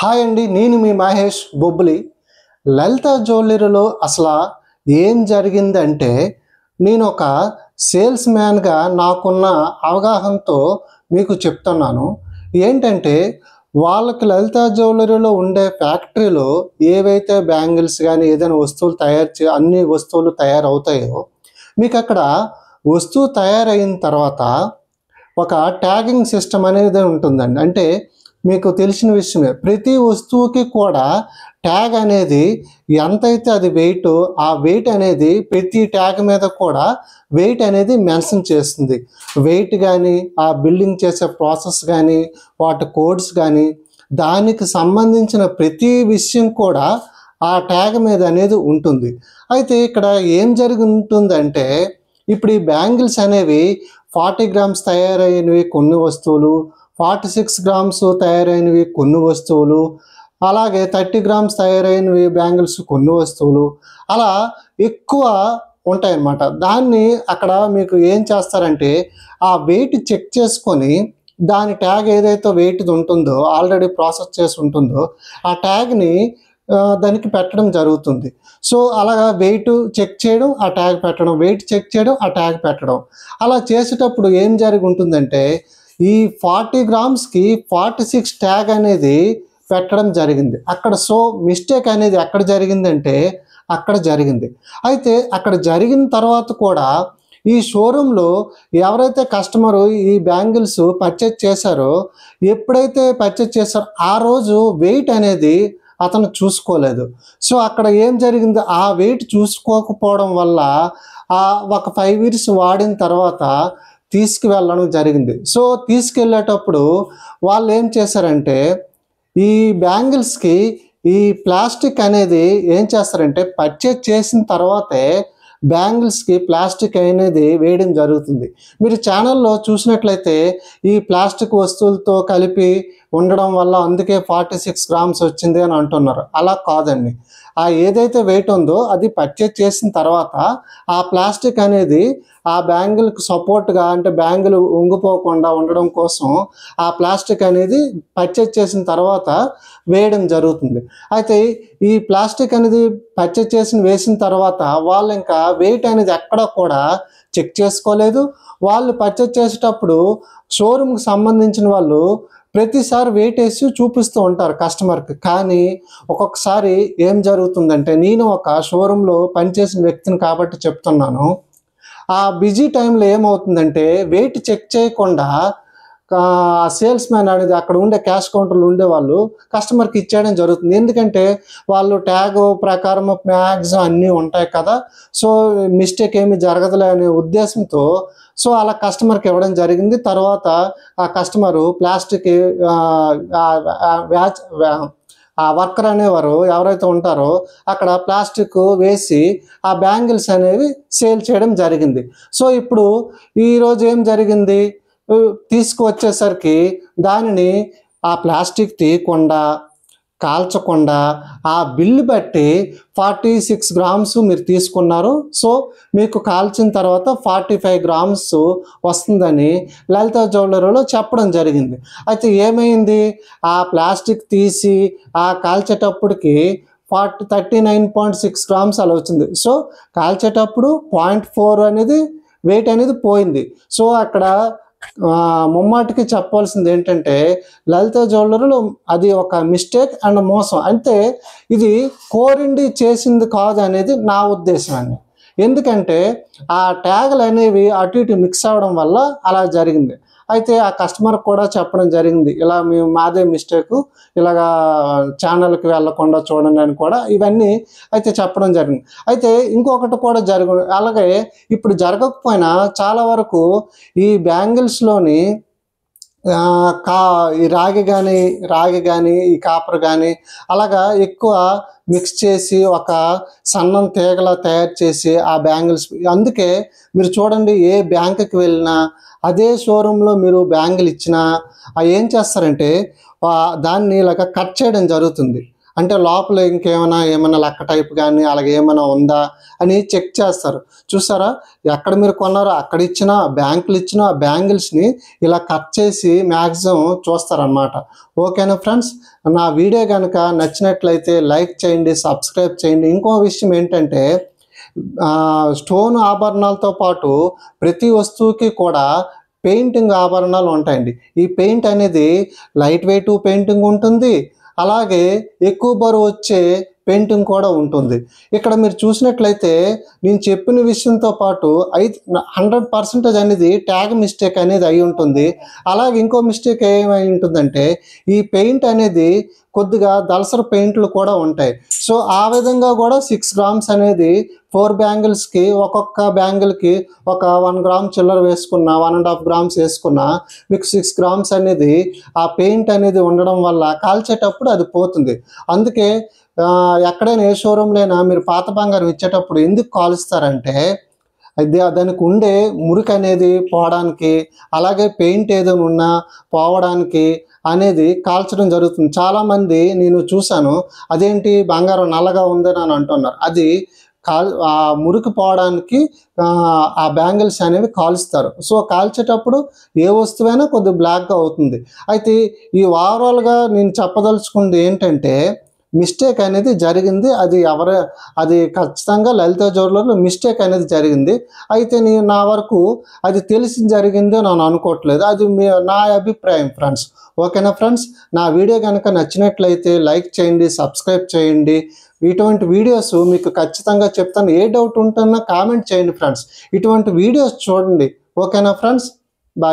Hi అండి, నేను మీ మహేష్ బొబ్బులి. లలిత జ్యువెలరీలో అసలు ఏం జరిగిందంటే, నేను ఒక సేల్స్ మ్యాన్గా నాకున్న అవగాహనతో మీకు చెప్తున్నాను. ఏంటంటే, వాళ్ళకి లలిత జ్యువెలరీలో ఉండే ఫ్యాక్టరీలో ఏవైతే బ్యాంగిల్స్ కానీ ఏదైనా వస్తువులు అన్ని వస్తువులు తయారవుతాయో, మీకు అక్కడ వస్తువు తయారైన తర్వాత ఒక ట్యాగింగ్ సిస్టమ్ అనేది ఉంటుందండి. అంటే మీకు తెలిసిన విషయమే, ప్రతి వస్తువుకి కూడా ట్యాగ్ అనేది ఎంతైతే అది వెయిట్, ఆ వెయిట్ అనేది ప్రతి ట్యాగ్ మీద కూడా వెయిట్ అనేది మెన్షన్ చేస్తుంది. వెయిట్ కానీ, ఆ బిల్డింగ్ చేసే ప్రాసెస్ కానీ, వాటి కోడ్స్ కానీ, దానికి సంబంధించిన ప్రతి విషయం కూడా ఆ ట్యాగ్ మీద అనేది ఉంటుంది. అయితే ఇక్కడ ఏం జరిగి ఉంటుందంటే, ఇప్పుడు ఈ బ్యాంగిల్స్ అనేవి 40 గ్రామ్స్ తయారైనవి కొన్ని వస్తువులు, 46 గ్రామ్స్ తయారైనవి కొన్ని వస్తువులు, అలాగే 30 గ్రామ్స్ తయారైనవి బ్యాంగిల్స్ కొన్ని వస్తువులు, అలా ఎక్కువ ఉంటాయన్నమాట. దాన్ని అక్కడ మీకు ఏం చేస్తారంటే, ఆ వెయిట్ చెక్ చేసుకొని దాని ట్యాగ్ ఏదైతే వెయిట్ ఉంటుందో, ఆల్రెడీ ప్రాసెస్ చేసి ఉంటుందో, ఆ ట్యాగ్ని దానికి పెట్టడం జరుగుతుంది. సో అలాగా వెయిట్ చెక్ చేయడం, ఆ ట్యాగ్ పెట్టడం, వెయిట్ చెక్ చేయడం, ఆ ట్యాగ్ పెట్టడం, అలా చేసేటప్పుడు ఏం జరిగి ఉంటుందంటే, ఈ 40 గ్రామ్స్కి 46 ట్యాగ్ అనేది పెట్టడం జరిగింది. అక్కడ మిస్టేక్ అనేది ఎక్కడ జరిగిందంటే అక్కడ జరిగింది. అయితే అక్కడ జరిగిన తర్వాత కూడా ఈ షోరూంలో ఎవరైతే కస్టమరు ఈ బ్యాంగిల్స్ పర్చేజ్ చేశారో, ఎప్పుడైతే పర్చేజ్ చేశారో ఆ రోజు వెయిట్ అనేది అతను చూసుకోలేదు. సో అక్కడ ఏం జరిగింది, ఆ వెయిట్ చూసుకోకపోవడం వల్ల ఒక 5 ఇయర్స్ వాడిన తర్వాత తీసుకువెళ్ళడం జరిగింది. సో తీసుకెళ్ళేటప్పుడు వాళ్ళు ఏం చేశారంటే, ఈ బ్యాంగిల్స్కి ఈ ప్లాస్టిక్ అనేది ఏం చేస్తారంటే, పర్చేజ్ చేసిన తర్వాతే బ్యాంగిల్స్కి ప్లాస్టిక్ అనేది వేయడం జరుగుతుంది. మీరు ఛానల్లో చూసినట్లయితే ఈ ప్లాస్టిక్ వస్తువులతో కలిపి ఉండడం వల్ల అందుకే 46 గ్రామ్స్ వచ్చింది అని అంటున్నారు. అలా కాదండి. ఏదైతే వెయిట్ ఉందో అది పర్చేజ్ చేసిన తర్వాత ఆ ప్లాస్టిక్ అనేది ఆ బ్యాంగిల్కి సపోర్ట్గా, అంటే బ్యాంగిల్ వంగిపోకుండా ఉండడం కోసం ఆ ప్లాస్టిక్ అనేది పర్చేజ్ చేసిన తర్వాత వేయడం జరుగుతుంది. అయితే ఈ ప్లాస్టిక్ అనేది పర్చేజ్ వేసిన తర్వాత వాళ్ళు ఇంకా వెయిట్ అనేది ఎక్కడ కూడా చెక్ చేసుకోలేదు. వాళ్ళు పర్చేజ్ చేసేటప్పుడు షోరూమ్కి సంబంధించిన వాళ్ళు ప్రతిసారి వెయిట్ వేసి చూపిస్తూ ఉంటారు కస్టమర్కి. కానీ ఒక్కొక్కసారి ఏం జరుగుతుందంటే, నేను ఒక షోరూంలో పనిచేసిన వ్యక్తిని కాబట్టి చెప్తున్నాను, ఆ బిజీ టైంలో ఏమవుతుందంటే వెయిట్ చెక్ చేయకుండా సేల్స్ మ్యాన్ అనేది అక్కడ ఉండే క్యాష్ కౌంటర్లో ఉండేవాళ్ళు కస్టమర్కి ఇచ్చేయడం జరుగుతుంది. ఎందుకంటే వాళ్ళు ట్యాగ్ ప్రకారం మ్యాక్సిమం అన్నీ ఉంటాయి కదా, సో మిస్టేక్ ఏమి జరగదులే అనే ఉద్దేశంతో సో అలా కస్టమర్కి ఇవ్వడం జరిగింది. తర్వాత ఆ కస్టమరు ప్లాస్టిక్ ఆ వర్కర్ అనేవారు ఎవరైతే ఉంటారో అక్కడ ప్లాస్టిక్ వేసి ఆ బ్యాంగిల్స్ అనేవి సేల్ చేయడం జరిగింది. సో ఇప్పుడు ఈరోజు ఏం జరిగింది, తీసుకువచ్చేసరికి దానిని ఆ ప్లాస్టిక్ తీయకుండా, కాల్చకుండా ఆ బిల్లు బట్టి 46 గ్రామ్స్ మీరు తీసుకున్నారు, సో మీకు కాల్చిన తర్వాత 45 గ్రామ్స్ వస్తుందని లలిత జ్యువెలరీలో చెప్పడం జరిగింది. అయితే ఏమైంది, ఆ ప్లాస్టిక్ తీసి కాల్చేటప్పటికి 39.6 గ్రామ్స్ అలా వచ్చింది. సో కాల్చేటప్పుడు 0.4 అనేది వెయిట్ అనేది పోయింది. సో అక్కడ ముమ్మాటికి చెప్పాల్సింది ఏంటంటే, లలిత జ్యువెలరీలో అది ఒక మిస్టేక్ అండ్ మోసం. అంటే ఇది కోరిండి చేసింది కాదు అనేది నా ఉద్దేశం అండి. ఎందుకంటే ఆ ట్యాగులు అనేవి అటు ఇటు మిక్స్ అవ్వడం వల్ల అలా జరిగింది. అయితే ఆ కస్టమర్ కూడా చెప్పడం జరిగింది, ఇలా మాదే మిస్టేకు, ఇలాగా ఛానల్కి వెళ్ళకుండా చూడండి అని కూడా ఇవన్నీ అయితే చెప్పడం జరిగింది. అయితే ఇంకొకటి కూడా అలాగే ఇప్పుడు జరగకపోయినా చాలా వరకు ఈ బ్యాంగిల్స్లోని ఈ రాగి కానీ ఈ కాపర్ కానీ అలాగా ఎక్కువ మిక్స్ చేసి ఒక సన్నం తీగలా తయారు చేసి ఆ బ్యాంగిల్స్, అందుకే మీరు చూడండి ఏ బ్యాంకుకి వెళ్ళినా అదే షోరూంలో మీరు బ్యాంగిల్ ఇచ్చినా ఏం చేస్తారంటే దాన్ని ఇలాగ కట్ చేయడం జరుగుతుంది. అంటే లోపల ఏమైనా లక్క టైప్ కానీ అలాగే ఏమైనా ఉందా అని చెక్ చేస్తారు. చూసారా, ఎక్కడ మీరు కొన్నారో అక్కడ ఇచ్చిన బ్యాంకులు ఇచ్చిన ఆ బ్యాంగిల్స్ని ఇలా కట్ చేసి మ్యాక్సిమం చూస్తారన్నమాట. ఓకేనా ఫ్రెండ్స్, నా వీడియో కనుక నచ్చినట్లయితే లైక్ చేయండి, సబ్స్క్రైబ్ చేయండి. ఇంకో విషయం ఏంటంటే స్టోన్ ఆభరణాలతో పాటు ప్రతి వస్తువుకి కూడా పెయింటింగ్ ఆభరణాలు ఉంటాయండి. ఈ పెయింట్ అనేది లైట్ వెయిట్ పెయింటింగ్ ఉంటుంది, అలాగే ఎక్కువ బరువు వచ్చే పెయింటింగ్ కూడా ఉంటుంది. ఇక్కడ మీరు చూసినట్లయితే నేను చెప్పిన విషయంతో పాటు 100% అనేది ట్యాగ్ మిస్టేక్ అనేది అయి ఉంటుంది. అలాగే ఇంకో మిస్టేక్ ఏమై ఉంటుందంటే ఈ పెయింట్ అనేది కొద్దిగా దళసరి పెయింట్లు కూడా ఉంటాయి. సో ఆ విధంగా కూడా 6 గ్రామ్స్ అనేది 4 బ్యాంగిల్స్కి ఒక్కొక్క బ్యాంగిల్కి ఒక 1 గ్రామ్ చిల్లర వేసుకున్న 1.5 గ్రామ్స్ వేసుకున్న మీకు 6 గ్రామ్స్ అనేది ఆ పెయింట్ అనేది ఉండడం వల్ల కాల్చేటప్పుడు అది పోతుంది. అందుకే ఎక్కడైనా ఏ షోరూమ్లైనా మీరు పాత బంగారం ఇచ్చేటప్పుడు ఎందుకు కాలుస్తారంటే దానికి ఉండే మురికి అనేది పోవడానికి, అలాగే పెయింట్ ఏదైనా ఉన్నా పోవడానికి అనేది కాల్చడం జరుగుతుంది. చాలామంది నేను చూశాను, అదేంటి బంగారం నల్లగా ఉందని అని అంటున్నారు. అది ఆ మురికి పోవడానికి ఆ బ్యాంగిల్స్ అనేవి కాలుస్తారు. సో కాల్చేటప్పుడు ఏ వస్తువైనా కొద్దిగా బ్లాక్గా అవుతుంది. అయితే ఈ ఓవరాల్గా నేను చెప్పదలుచుకుంది ఏంటంటే మిస్టేక్ అనేది జరిగింది. అది ఖచ్చితంగా లలిత జ్యువెలర్లో మిస్టేక్ అనేది జరిగింది. అయితే నేను నా వరకు అది తెలిసి జరిగిందో నేను అనుకోవట్లేదు. అది నా అభిప్రాయం ఫ్రెండ్స్. ఓకేనా ఫ్రెండ్స్, నా వీడియో కనుక నచ్చినట్లయితే లైక్ చేయండి, సబ్స్క్రైబ్ చేయండి. ఇటువంటి వీడియోస్ మీకు ఖచ్చితంగా చెప్తాను. ఏ డౌట్ ఉంటున్నా కామెంట్ చేయండి ఫ్రెండ్స్. ఇటువంటి వీడియోస్ చూడండి. ఓకేనా ఫ్రెండ్స్, బాయ్.